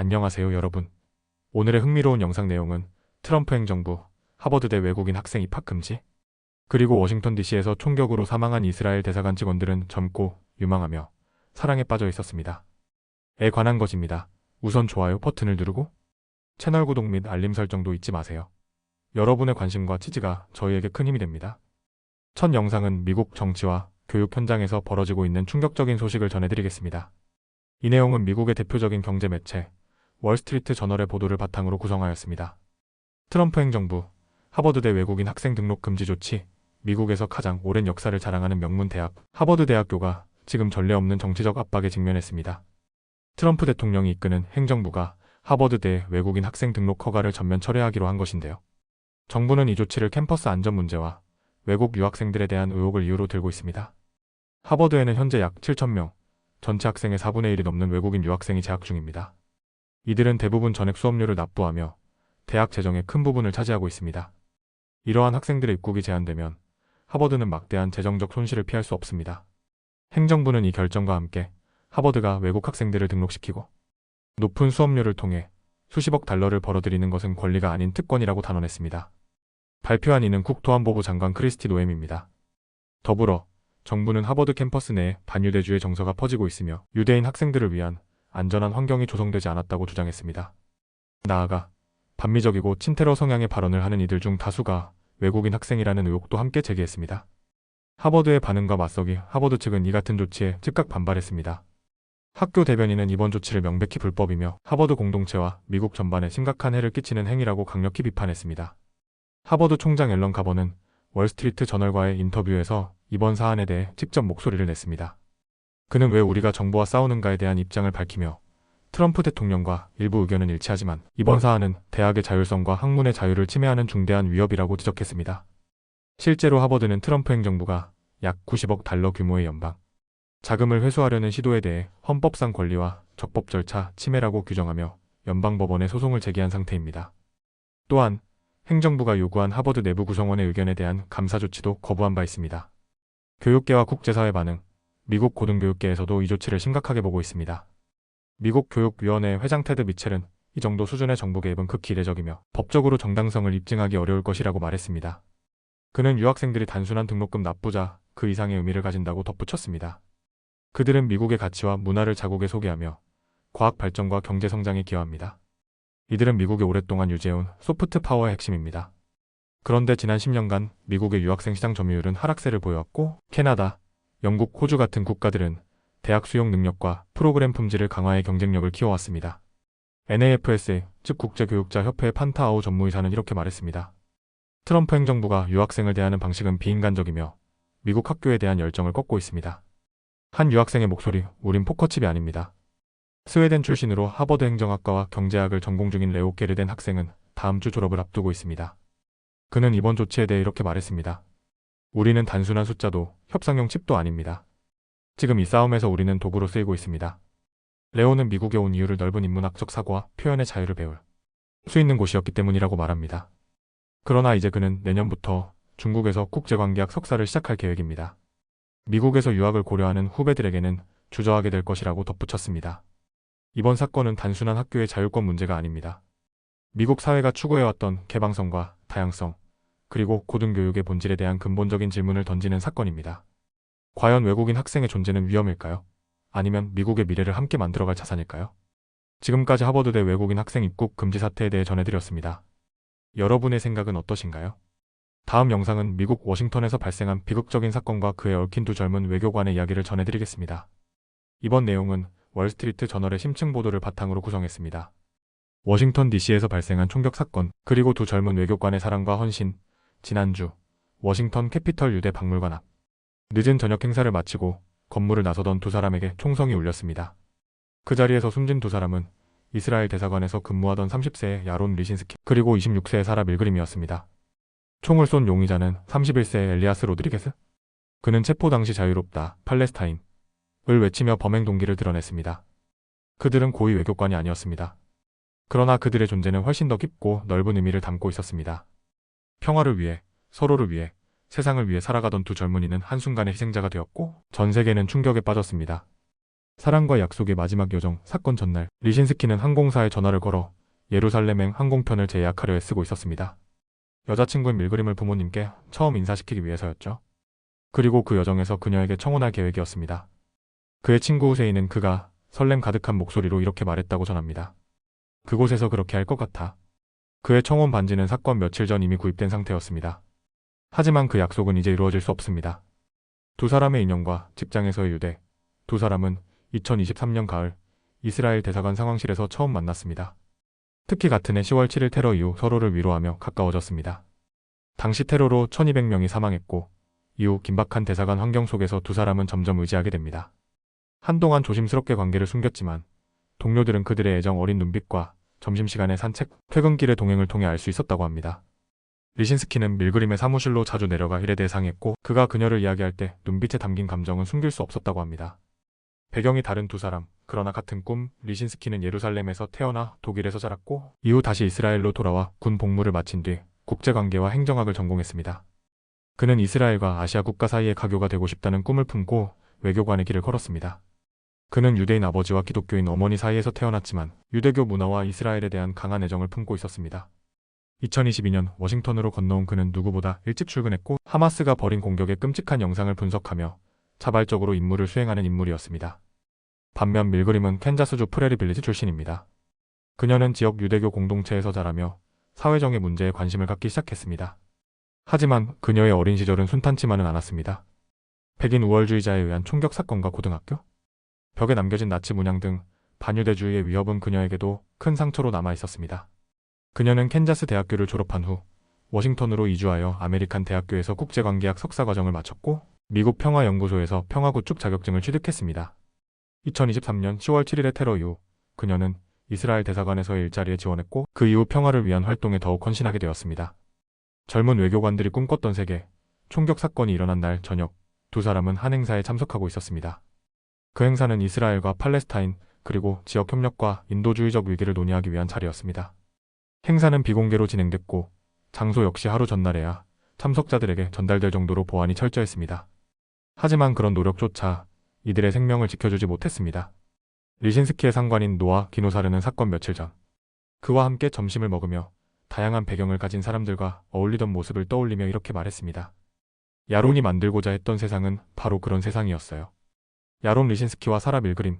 안녕하세요 여러분. 오늘의 흥미로운 영상 내용은 트럼프 행정부, 하버드대 외국인 학생 입학 금지, 그리고 워싱턴 DC에서 총격으로 사망한 이스라엘 대사관 직원들은 젊고 유망하며 사랑에 빠져 있었습니다. 에 관한 것입니다. 우선 좋아요 버튼을 누르고 채널 구독 및 알림 설정도 잊지 마세요. 여러분의 관심과 지지가 저희에게 큰 힘이 됩니다. 첫 영상은 미국 정치와 교육 현장에서 벌어지고 있는 충격적인 소식을 전해드리겠습니다. 이 내용은 미국의 대표적인 경제 매체 월스트리트 저널의 보도를 바탕으로 구성하였습니다. 트럼프 행정부, 하버드대 외국인 학생 등록 금지 조치, 미국에서 가장 오랜 역사를 자랑하는 명문 대학 하버드 대학교가 지금 전례 없는 정치적 압박에 직면했습니다. 트럼프 대통령이 이끄는 행정부가 하버드대 외국인 학생 등록 허가를 전면 철회하기로 한 것인데요. 정부는 이 조치를 캠퍼스 안전 문제와 외국 유학생들에 대한 의혹을 이유로 들고 있습니다. 하버드에는 현재 약 7,000명, 전체 학생의 4분의 1이 넘는 외국인 유학생이 재학 중입니다. 이들은 대부분 전액 수업료를 납부하며 대학 재정의 큰 부분을 차지하고 있습니다. 이러한 학생들의 입국이 제한되면 하버드는 막대한 재정적 손실을 피할 수 없습니다. 행정부는 이 결정과 함께 하버드가 외국 학생들을 등록시키고 높은 수업료를 통해 수십억 달러를 벌어들이는 것은 권리가 아닌 특권이라고 단언했습니다. 발표한 이는 국토안보부 장관 크리스티 노엠입니다. 더불어 정부는 하버드 캠퍼스 내에 반유대주의 정서가 퍼지고 있으며 유대인 학생들을 위한 안전한 환경이 조성되지 않았다고 주장했습니다. 나아가 반미적이고 친테러 성향의 발언을 하는 이들 중 다수가 외국인 학생이라는 의혹도 함께 제기했습니다. 하버드의 반응과 맞서기 하버드 측은 이 같은 조치에 즉각 반발했습니다. 학교 대변인은 이번 조치를 명백히 불법이며 하버드 공동체와 미국 전반에 심각한 해를 끼치는 행위라고 강력히 비판했습니다. 하버드 총장 앨런 가버는 월스트리트 저널과의 인터뷰에서 이번 사안에 대해 직접 목소리를 냈습니다. 그는 왜 우리가 정부와 싸우는가에 대한 입장을 밝히며 트럼프 대통령과 일부 의견은 일치하지만 이번 사안은 대학의 자율성과 학문의 자유를 침해하는 중대한 위협이라고 지적했습니다. 실제로 하버드는 트럼프 행정부가 약 90억 달러 규모의 연방 자금을 회수하려는 시도에 대해 헌법상 권리와 적법 절차 침해라고 규정하며 연방법원에 소송을 제기한 상태입니다. 또한 행정부가 요구한 하버드 내부 구성원의 의견에 대한 감사 조치도 거부한 바 있습니다. 교육계와 국제사회 반응, 미국 고등교육계에서도 이 조치를 심각하게 보고 있습니다. 미국 교육위원회 회장 테드 미첼은 이 정도 수준의 정부 개입은 극히 이례적이며 법적으로 정당성을 입증하기 어려울 것이라고 말했습니다. 그는 유학생들이 단순한 등록금 납부자 그 이상의 의미를 가진다고 덧붙였습니다. 그들은 미국의 가치와 문화를 자국에 소개하며 과학 발전과 경제 성장에 기여합니다. 이들은 미국에 오랫동안 유지해온 소프트 파워의 핵심입니다. 그런데 지난 10년간 미국의 유학생 시장 점유율은 하락세를 보여왔고 캐나다, 영국, 호주 같은 국가들은 대학 수용 능력과 프로그램 품질을 강화해 경쟁력을 키워왔습니다. NAFSA, 즉 국제교육자협회 판타아우 전무이사는 이렇게 말했습니다. 트럼프 행정부가 유학생을 대하는 방식은 비인간적이며 미국 학교에 대한 열정을 꺾고 있습니다. 한 유학생의 목소리, 우린 포커칩이 아닙니다. 스웨덴 출신으로 하버드 행정학과와 경제학을 전공 중인 레오 게르덴 학생은 다음 주 졸업을 앞두고 있습니다. 그는 이번 조치에 대해 이렇게 말했습니다. 우리는 단순한 숫자도 협상용 칩도 아닙니다. 지금 이 싸움에서 우리는 도구로 쓰이고 있습니다. 레오는 미국에 온 이유를 넓은 인문학적 사고와 표현의 자유를 배울 수 있는 곳이었기 때문이라고 말합니다. 그러나 이제 그는 내년부터 중국에서 국제관계학 석사를 시작할 계획입니다. 미국에서 유학을 고려하는 후배들에게는 주저하게 될 것이라고 덧붙였습니다. 이번 사건은 단순한 학교의 자율권 문제가 아닙니다. 미국 사회가 추구해왔던 개방성과 다양성, 그리고 고등교육의 본질에 대한 근본적인 질문을 던지는 사건입니다. 과연 외국인 학생의 존재는 위험일까요? 아니면 미국의 미래를 함께 만들어갈 자산일까요? 지금까지 하버드대 외국인 학생 입국 금지 사태에 대해 전해드렸습니다. 여러분의 생각은 어떠신가요? 다음 영상은 미국 워싱턴에서 발생한 비극적인 사건과 그에 얽힌 두 젊은 외교관의 이야기를 전해드리겠습니다. 이번 내용은 월스트리트 저널의 심층 보도를 바탕으로 구성했습니다. 워싱턴 DC에서 발생한 총격 사건, 그리고 두 젊은 외교관의 사랑과 헌신, 지난주 워싱턴 캐피털 유대 박물관 앞 늦은 저녁 행사를 마치고 건물을 나서던 두 사람에게 총성이 울렸습니다. 그 자리에서 숨진 두 사람은 이스라엘 대사관에서 근무하던 30세의 야론 리신스키 그리고 26세의 사라 밀그림이었습니다. 총을 쏜 용의자는 31세의 엘리아스 로드리게스? 그는 체포 당시 자유롭다, 팔레스타인을 외치며 범행 동기를 드러냈습니다. 그들은 고위 외교관이 아니었습니다. 그러나 그들의 존재는 훨씬 더 깊고 넓은 의미를 담고 있었습니다. 평화를 위해, 서로를 위해, 세상을 위해 살아가던 두 젊은이는 한순간에 희생자가 되었고 전 세계는 충격에 빠졌습니다. 사랑과 약속의 마지막 여정. 사건 전날 리신스키는 항공사에 전화를 걸어 예루살렘행 항공편을 재예약하려 애쓰고 있었습니다. 여자친구인 밀그림을 부모님께 처음 인사시키기 위해서였죠. 그리고 그 여정에서 그녀에게 청혼할 계획이었습니다. 그의 친구 후세이는 그가 설렘 가득한 목소리로 이렇게 말했다고 전합니다. 그곳에서 그렇게 할 것 같아. 그의 청혼 반지는 사건 며칠 전 이미 구입된 상태였습니다. 하지만 그 약속은 이제 이루어질 수 없습니다. 두 사람의 인연과 직장에서의 유대. 두 사람은 2023년 가을 이스라엘 대사관 상황실에서 처음 만났습니다. 특히 같은 해 10월 7일 테러 이후 서로를 위로하며 가까워졌습니다. 당시 테러로 1200명이 사망했고 이후 긴박한 대사관 환경 속에서 두 사람은 점점 의지하게 됩니다. 한동안 조심스럽게 관계를 숨겼지만 동료들은 그들의 애정 어린 눈빛과 점심시간의 산책, 퇴근길의 동행을 통해 알 수 있었다고 합니다. 리신스키는 밀그림의 사무실로 자주 내려가 일에 대해 상의했고 그가 그녀를 이야기할 때 눈빛에 담긴 감정은 숨길 수 없었다고 합니다. 배경이 다른 두 사람, 그러나 같은 꿈. 리신스키는 예루살렘에서 태어나 독일에서 자랐고 이후 다시 이스라엘로 돌아와 군 복무를 마친 뒤 국제관계와 행정학을 전공했습니다. 그는 이스라엘과 아시아 국가 사이의 가교가 되고 싶다는 꿈을 품고 외교관의 길을 걸었습니다. 그는 유대인 아버지와 기독교인 어머니 사이에서 태어났지만 유대교 문화와 이스라엘에 대한 강한 애정을 품고 있었습니다. 2022년 워싱턴으로 건너온 그는 누구보다 일찍 출근했고 하마스가 벌인 공격의 끔찍한 영상을 분석하며 자발적으로 임무를 수행하는 인물이었습니다. 반면 밀그림은 캔자스주 프레리 빌리지 출신입니다. 그녀는 지역 유대교 공동체에서 자라며 사회정의 문제에 관심을 갖기 시작했습니다. 하지만 그녀의 어린 시절은 순탄치만은 않았습니다. 백인 우월주의자에 의한 총격 사건과 고등학교, 벽에 남겨진 나치 문양 등 반유대주의의 위협은 그녀에게도 큰 상처로 남아 있었습니다. 그녀는 캔자스 대학교를 졸업한 후 워싱턴으로 이주하여 아메리칸 대학교에서 국제관계학 석사과정을 마쳤고 미국 평화연구소에서 평화구축 자격증을 취득했습니다. 2023년 10월 7일의 테러 이후 그녀는 이스라엘 대사관에서의 일자리에 지원했고 그 이후 평화를 위한 활동에 더욱 헌신하게 되었습니다. 젊은 외교관들이 꿈꿨던 세계, 총격 사건이 일어난 날 저녁 두 사람은 한 행사에 참석하고 있었습니다. 그 행사는 이스라엘과 팔레스타인 그리고 지역 협력과 인도주의적 위기를 논의하기 위한 자리였습니다. 행사는 비공개로 진행됐고 장소 역시 하루 전날에야 참석자들에게 전달될 정도로 보안이 철저했습니다. 하지만 그런 노력조차 이들의 생명을 지켜주지 못했습니다. 리신스키의 상관인 노아 기노사르는 사건 며칠 전 그와 함께 점심을 먹으며 다양한 배경을 가진 사람들과 어울리던 모습을 떠올리며 이렇게 말했습니다. 야론이 만들고자 했던 세상은 바로 그런 세상이었어요. 야론 리신스키와 사라 밀그림,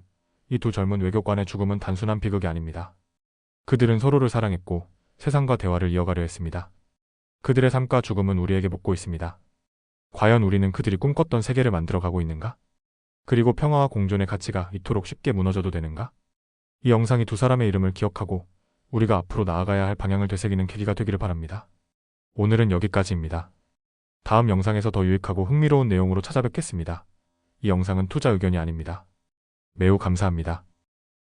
이 두 젊은 외교관의 죽음은 단순한 비극이 아닙니다. 그들은 서로를 사랑했고 세상과 대화를 이어가려 했습니다. 그들의 삶과 죽음은 우리에게 묻고 있습니다. 과연 우리는 그들이 꿈꿨던 세계를 만들어가고 있는가? 그리고 평화와 공존의 가치가 이토록 쉽게 무너져도 되는가? 이 영상이 두 사람의 이름을 기억하고 우리가 앞으로 나아가야 할 방향을 되새기는 계기가 되기를 바랍니다. 오늘은 여기까지입니다. 다음 영상에서 더 유익하고 흥미로운 내용으로 찾아뵙겠습니다. 이 영상은 투자 의견이 아닙니다. 매우 감사합니다.